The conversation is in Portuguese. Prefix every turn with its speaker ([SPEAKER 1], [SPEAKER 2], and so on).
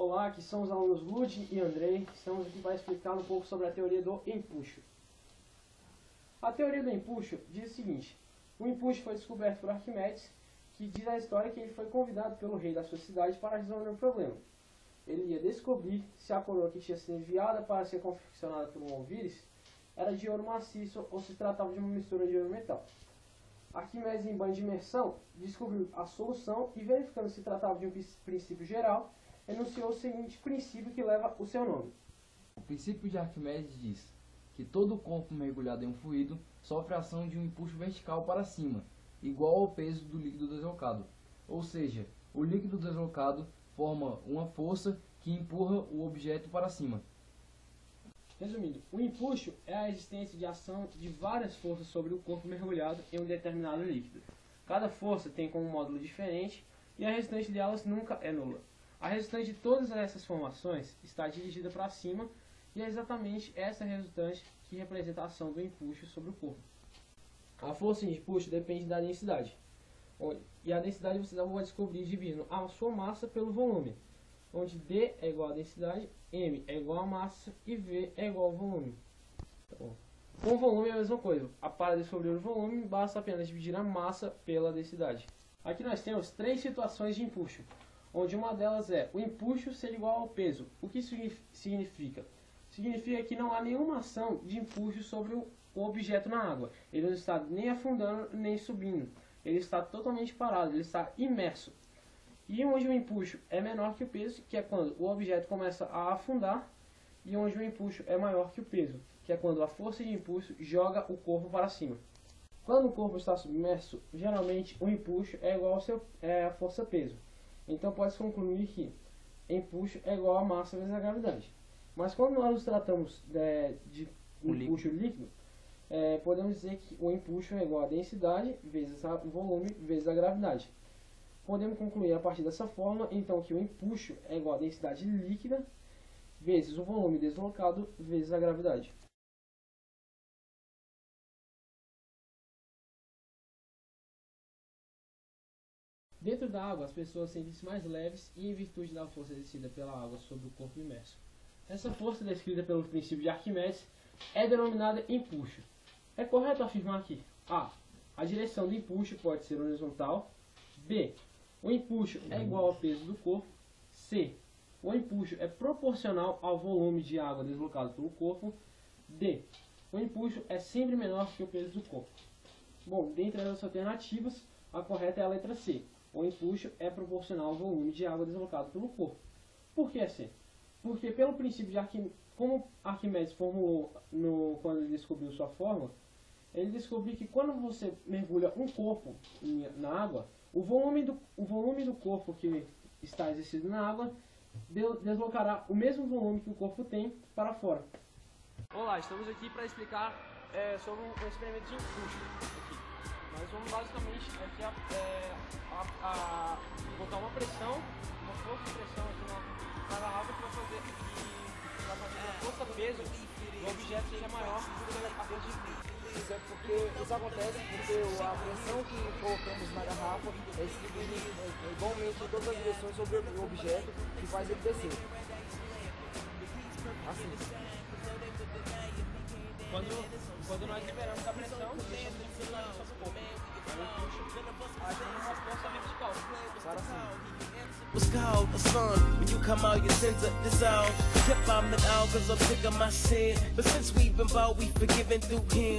[SPEAKER 1] Olá, aqui são os alunos Lud e Andrei. Estamos aqui para explicar um pouco sobre a teoria do empuxo. A teoria do empuxo diz o seguinte: o empuxo foi descoberto por Arquimedes, que diz a história que ele foi convidado pelo rei da sua cidade para resolver um problema. Ele ia descobrir se a coroa que tinha sido enviada para ser confeccionada por um alvíris era de ouro maciço ou se tratava de uma mistura de ouro e metal. Arquimedes, em banho de imersão, descobriu a solução e, verificando se tratava de um princípio geral, enunciou o seguinte princípio que leva o seu nome.
[SPEAKER 2] O princípio de Arquimedes diz que todo corpo mergulhado em um fluido sofre a ação de um empuxo vertical para cima, igual ao peso do líquido deslocado. Ou seja, o líquido deslocado forma uma força que empurra o objeto para cima.
[SPEAKER 1] Resumindo, o empuxo é a existência de ação de várias forças sobre o corpo mergulhado em um determinado líquido. Cada força tem como módulo diferente e a resultante delas nunca é nula. A resultante de todas essas formações está dirigida para cima e é exatamente essa resultante que representa a ação do empuxo sobre o corpo. A força de empuxo depende da densidade, e a densidade você vai descobrir dividindo a sua massa pelo volume, onde D é igual à densidade, M é igual à massa e V é igual ao volume. Então, com o volume é a mesma coisa. Para descobrir o volume, basta apenas dividir a massa pela densidade. Aqui nós temos três situações de empuxo, onde uma delas é o empuxo ser igual ao peso. O que isso significa? Significa que não há nenhuma ação de empuxo sobre o objeto na água. Ele não está nem afundando nem subindo. Ele está totalmente parado, ele está imerso. E onde o empuxo é menor que o peso, que é quando o objeto começa a afundar, e onde o empuxo é maior que o peso, que é quando a força de empuxo joga o corpo para cima. Quando o corpo está submerso, geralmente o empuxo é igual à força-peso. Então pode-se concluir que empuxo é igual a massa vezes a gravidade. Mas quando nós nos tratamos de empuxo líquido, podemos dizer que o empuxo é igual a densidade vezes o volume vezes a gravidade. Podemos concluir a partir dessa fórmula, então, que o empuxo é igual a densidade líquida vezes o volume deslocado vezes a gravidade. Dentro da água, as pessoas sentem-se mais leves e em virtude da força exercida pela água sobre o corpo imerso. Essa força, descrita pelo princípio de Arquimedes, é denominada empuxo. É correto afirmar que a direção do empuxo pode ser horizontal, B, o empuxo é igual ao peso do corpo, C, o empuxo é proporcional ao volume de água deslocado pelo corpo, D, o empuxo é sempre menor que o peso do corpo. Bom, dentre as alternativas, a correta é a letra C. O empuxo é proporcional ao volume de água deslocado pelo corpo. Por que é C? Porque pelo princípio de Arquimedes, como Arquimedes formulou quando ele descobriu sua fórmula, ele descobriu que quando você mergulha um corpo na água, o volume do corpo que está exercido na água deslocará o mesmo volume que o corpo tem para fora. Olá, estamos aqui para explicar sobre um experimento de empuxo. Nós vamos basicamente aqui botar uma pressão, uma força de pressão aqui na garrafa que vai fazer que a força-peso do objeto seja maior do que a força de empuxo.
[SPEAKER 3] Isso é porque isso acontece porque a pressão que colocamos na garrafa é distribuída igualmente em todas as direções sobre o objeto que faz ele descer. Assim.
[SPEAKER 1] Quando nós liberamos a pressão, deixamos de funcionar no nosso corpo. Agindo uma força vertical.
[SPEAKER 3] Para assim.
[SPEAKER 4] What's called a son, when you come out your sins are dissolved. Kept on it out cause I'm sick of my sin. But since we've been bought, we've forgiven through him.